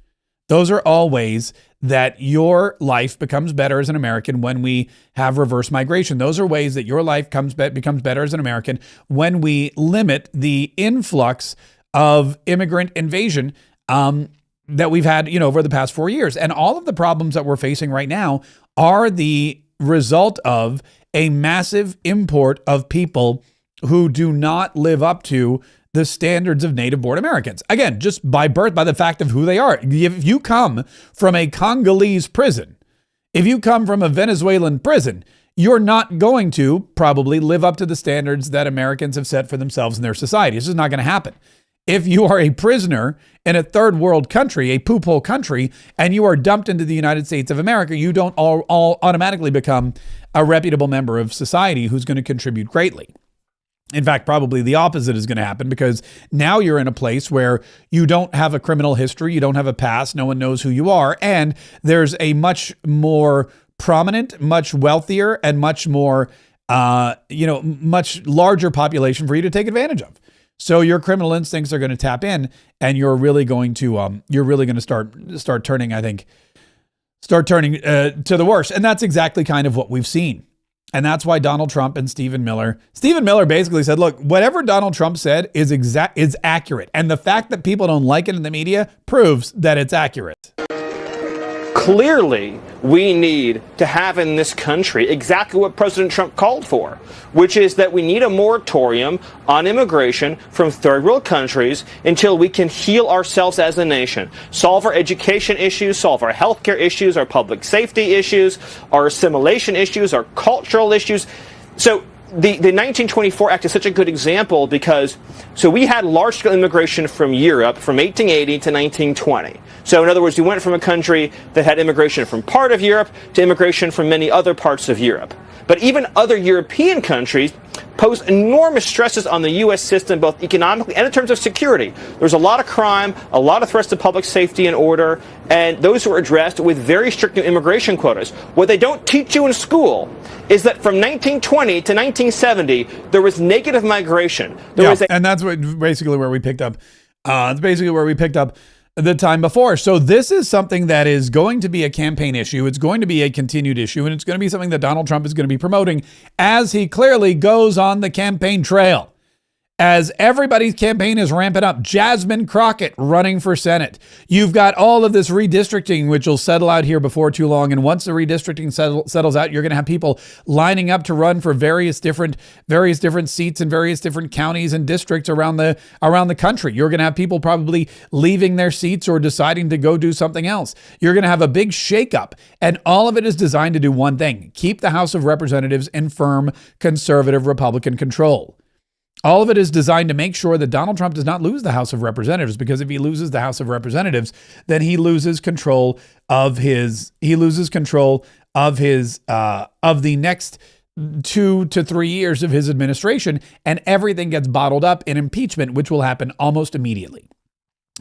Those are all ways that your life becomes better as an American when we have reverse migration. Those are ways that your life becomes better as an American when we limit the influx of immigrant invasion that we've had, over the past 4 years. And all of the problems that we're facing right now are the result of a massive import of people who do not live up to the standards of native-born Americans. Again, just by birth, by the fact of who they are. If you come from a Congolese prison, if you come from a Venezuelan prison, you're not going to probably live up to the standards that Americans have set for themselves in their society. This is not going to happen. If you are a prisoner in a third world country, a poop hole country, and you are dumped into the United States of America, you don't all automatically become a reputable member of society who's going to contribute greatly. In fact, probably the opposite is going to happen, because now you're in a place where you don't have a criminal history, you don't have a past, no one knows who you are, and there's a much more prominent, much wealthier, and much more, much larger population for you to take advantage of. So your criminal instincts are going to tap in, and you're really going to start turning, I think, start turning to the worse. And that's exactly kind of what we've seen. And that's why Donald Trump and Stephen Miller basically said, look, whatever Donald Trump said is accurate. And the fact that people don't like it in the media proves that it's accurate. Clearly, we need to have in this country exactly what President Trump called for, which is that we need a moratorium on immigration from third world countries until we can heal ourselves as a nation, solve our education issues, solve our healthcare issues, our public safety issues, our assimilation issues, our cultural issues. So the 1924 Act is such a good example because we had large-scale immigration from Europe from 1880 to 1920. So in other words, we went from a country that had immigration from part of Europe to immigration from many other parts of Europe. But even other European countries pose enormous stresses on the U.S. system, both economically and in terms of security. There's a lot of crime, a lot of threats to public safety and order, and those were addressed with very strict immigration quotas. What they don't teach you in school is that from 1920 to 1970, there was negative migration. And that's basically where we picked up. It's basically where we picked up the time before. So this is something that is going to be a campaign issue. It's going to be a continued issue, and it's going to be something that Donald Trump is going to be promoting as he clearly goes on the campaign trail. As everybody's campaign is ramping up, Jasmine Crockett running for Senate. You've got all of this redistricting, which will settle out here before too long. And once the redistricting settles out, you're going to have people lining up to run for various different seats in various different counties and districts around the country. You're going to have people probably leaving their seats or deciding to go do something else. You're going to have a big shakeup, and all of it is designed to do one thing: keep the House of Representatives in firm conservative Republican control. All of it is designed to make sure that Donald Trump does not lose the House of Representatives, because if he loses the House of Representatives, then he loses control of the next 2 to 3 years of his administration, and everything gets bottled up in impeachment, which will happen almost immediately.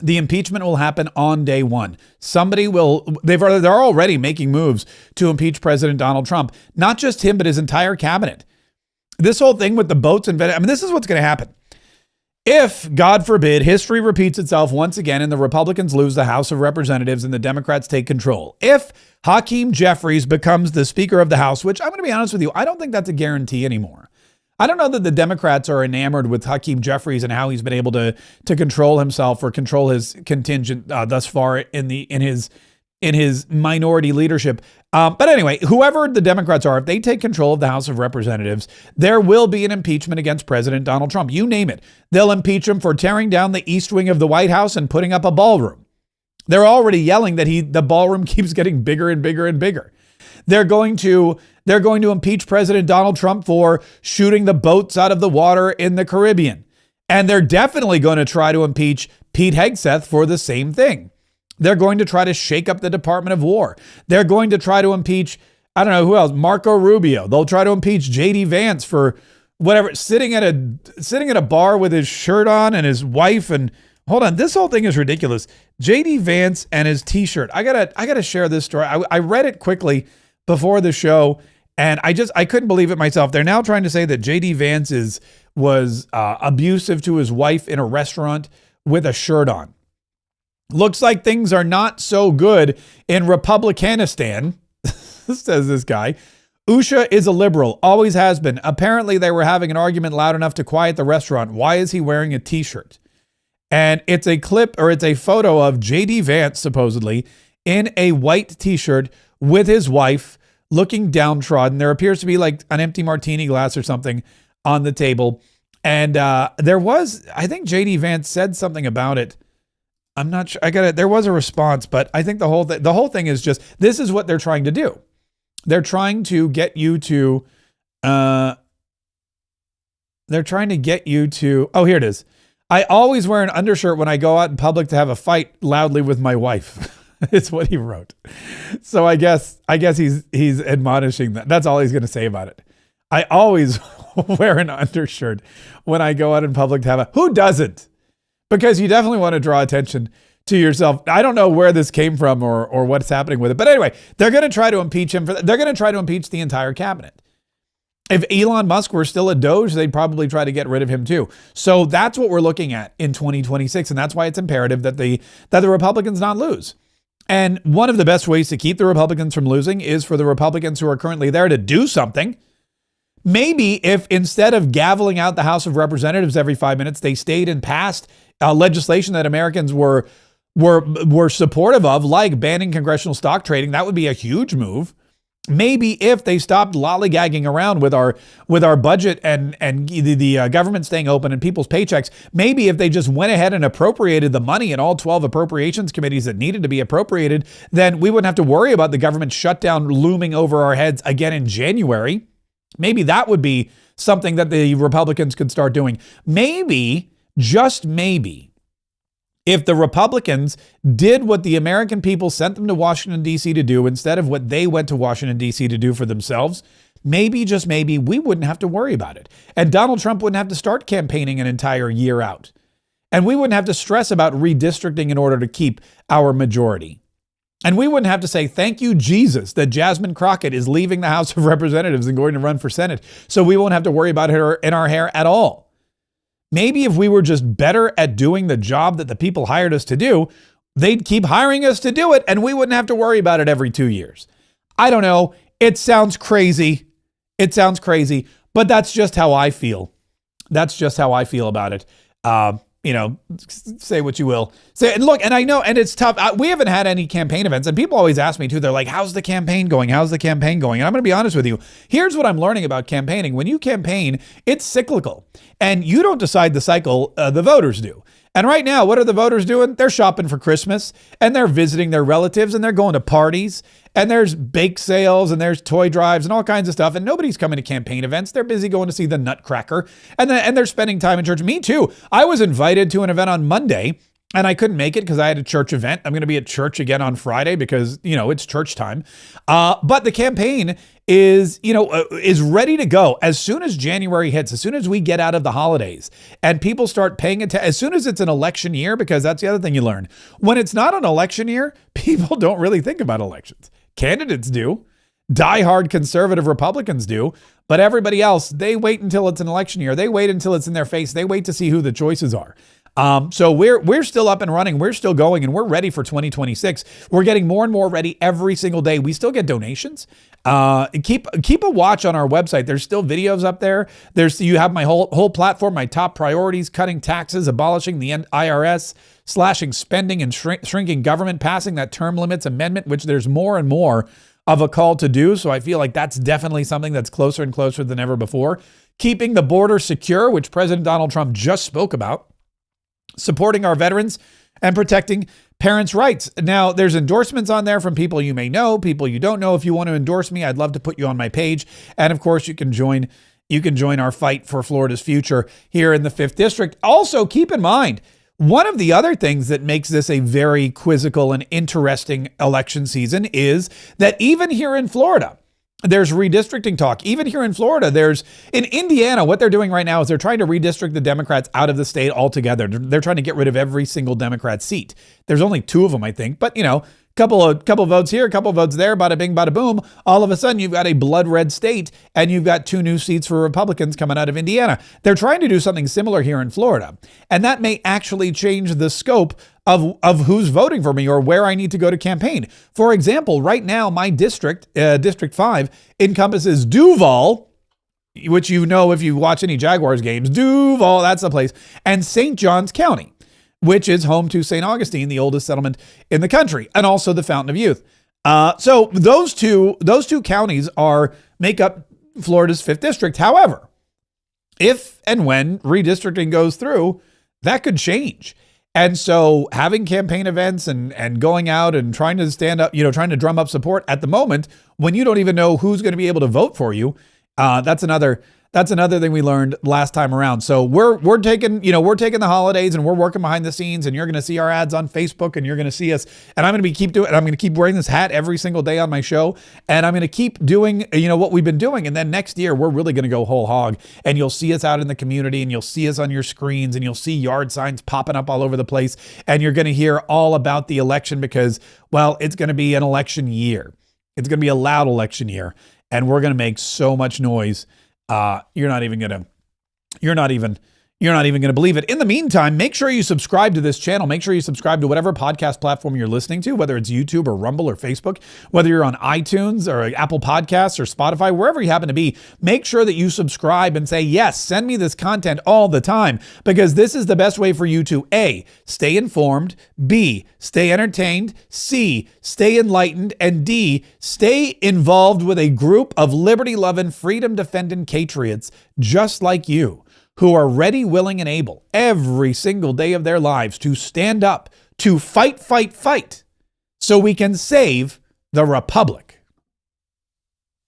The impeachment will happen on day one. They're already making moves to impeach President Donald Trump, not just him, but his entire cabinet. This whole thing with the boats and this is what's going to happen. If, God forbid, history repeats itself once again and the Republicans lose the House of Representatives and the Democrats take control. If Hakeem Jeffries becomes the Speaker of the House, which I'm going to be honest with you, I don't think that's a guarantee anymore. I don't know that the Democrats are enamored with Hakeem Jeffries and how he's been able to control himself or control his contingent thus far in his minority leadership. But anyway, whoever the Democrats are, if they take control of the House of Representatives, there will be an impeachment against President Donald Trump. You name it. They'll impeach him for tearing down the East Wing of the White House and putting up a ballroom. They're already yelling that the ballroom keeps getting bigger and bigger and bigger. They're going to impeach President Donald Trump for shooting the boats out of the water in the Caribbean. And they're definitely going to try to impeach Pete Hegseth for the same thing. They're going to try to shake up the Department of War. They're going to try to impeach, I don't know who else, Marco Rubio. They'll try to impeach J.D. Vance for whatever, sitting at a bar with his shirt on and his wife. And hold on, this whole thing is ridiculous. J.D. Vance and his T-shirt. I gotta share this story. I read it quickly before the show, and I couldn't believe it myself. They're now trying to say that J.D. Vance was abusive to his wife in a restaurant with a shirt on. Looks like things are not so good in Republicanistan, says this guy. Usha is a liberal, always has been. Apparently they were having an argument loud enough to quiet the restaurant. Why is he wearing a T-shirt? And it's a photo of J.D. Vance, supposedly, in a white T-shirt with his wife looking downtrodden. There appears to be like an empty martini glass or something on the table. And I think J.D. Vance said something about it. I'm not sure. There was a response, but I think the whole thing is just, this is what they're trying to do. They're trying to get you to, oh, here it is. I always wear an undershirt when I go out in public to have a fight loudly with my wife. It's what he wrote. So I guess he's admonishing that. That's all he's going to say about it. I always wear an undershirt when I go out in public to who doesn't? Because you definitely want to draw attention to yourself. I don't know where this came from or what's happening with it. But anyway, they're going to try to impeach him. They're going to try to impeach the entire cabinet. If Elon Musk were still a Doge, they'd probably try to get rid of him too. So that's what we're looking at in 2026. And that's why it's imperative that the Republicans not lose. And one of the best ways to keep the Republicans from losing is for the Republicans who are currently there to do something. Maybe if instead of gaveling out the House of Representatives every 5 minutes, they stayed and passed legislation that Americans were supportive of, like banning congressional stock trading, that would be a huge move. Maybe if they stopped lollygagging around with our budget and the government staying open and people's paychecks, maybe if they just went ahead and appropriated the money in all 12 appropriations committees that needed to be appropriated, then we wouldn't have to worry about the government shutdown looming over our heads again in January. Maybe that would be something that the Republicans could start doing. Maybe, just maybe, if the Republicans did what the American people sent them to Washington, D.C. to do instead of what they went to Washington, D.C. to do for themselves, maybe, just maybe, we wouldn't have to worry about it. And Donald Trump wouldn't have to start campaigning an entire year out. And we wouldn't have to stress about redistricting in order to keep our majority. And we wouldn't have to say, thank you, Jesus, that Jasmine Crockett is leaving the House of Representatives and going to run for Senate. So we won't have to worry about her in our hair at all. Maybe if we were just better at doing the job that the people hired us to do, they'd keep hiring us to do it and we wouldn't have to worry about it every 2 years. I don't know. It sounds crazy. It sounds crazy, but that's just how I feel. That's just how I feel about it. Say what you will. And look, and I know, and it's tough. We haven't had any campaign events, and people always ask me too. They're like, how's the campaign going? How's the campaign going? And I'm going to be honest with you. Here's what I'm learning about campaigning. When you campaign, it's cyclical, and you don't decide the cycle, the voters do. And right now, what are the voters doing? They're shopping for Christmas, and they're visiting their relatives, and they're going to parties, and there's bake sales, and there's toy drives, and all kinds of stuff. And nobody's coming to campaign events. They're busy going to see the Nutcracker, and they're spending time in church. Me too. I was invited to an event on Monday, and I couldn't make it because I had a church event. I'm going to be at church again on Friday because, it's church time. But the campaign is ready to go as soon as January hits, as soon as we get out of the holidays and people start paying attention, as soon as it's an election year, because that's the other thing you learn. When it's not an election year, people don't really think about elections. Candidates do. Diehard conservative Republicans do. But everybody else, they wait until it's an election year. They wait until it's in their face. They wait to see who the choices are. So we're still up and running. We're still going, and we're ready for 2026. We're getting more and more ready every single day. We still get donations. Keep a watch on our website. There's still videos up there. You have my whole platform, my top priorities: cutting taxes, abolishing the IRS, slashing spending, and shrinking government, passing that term limits amendment, which there's more and more of a call to do. So I feel like that's definitely something that's closer and closer than ever before. Keeping the border secure, which President Donald Trump just spoke about. Supporting our veterans and protecting parents' rights. Now, there's endorsements on there from people you may know, people you don't know. If you want to endorse me, I'd love to put you on my page. And of course, you can join our fight for Florida's future here in the 5th District. Also, keep in mind, one of the other things that makes this a very quizzical and interesting election season is that even here in Florida, there's redistricting talk. Even here in Florida, in Indiana, what they're doing right now is they're trying to redistrict the Democrats out of the state altogether. They're trying to get rid of every single Democrat seat. There's only 2 of them, I think. But, couple of votes here, a couple of votes there, bada bing, bada boom. All of a sudden, you've got a blood red state, and you've got 2 new seats for Republicans coming out of Indiana. They're trying to do something similar here in Florida, and that may actually change the scope of who's voting for me or where I need to go to campaign. For example, right now, my district, District 5, encompasses Duval, which if you watch any Jaguars games, Duval, that's the place, and St. Johns County, which is home to St. Augustine, the oldest settlement in the country, and also the Fountain of Youth. So those two counties make up Florida's 5th District. However, if and when redistricting goes through, that could change. And so having campaign events and going out and trying to stand up, trying to drum up support at the moment when you don't even know who's going to be able to vote for you, that's another thing we learned last time around. So we're taking the holidays and we're working behind the scenes, and you're going to see our ads on Facebook, and you're going to see us, and I'm going to keep wearing this hat every single day on my show, and I'm going to keep doing, what we've been doing. And then next year, we're really going to go whole hog, and you'll see us out in the community, and you'll see us on your screens, and you'll see yard signs popping up all over the place. And you're going to hear all about the election because, well, it's going to be an election year. It's going to be a loud election year, and we're going to make so much noise. You're not even You're not even going to believe it. In the meantime, make sure you subscribe to this channel. Make sure you subscribe to whatever podcast platform you're listening to, whether it's YouTube or Rumble or Facebook, whether you're on iTunes or Apple Podcasts or Spotify, wherever you happen to be. Make sure that you subscribe and say, yes, send me this content all the time, because this is the best way for you to A, stay informed, B, stay entertained, C, stay enlightened, and D, stay involved with a group of liberty-loving, freedom-defending patriots just like you, who are ready, willing, and able every single day of their lives to stand up, to fight, so we can save the Republic.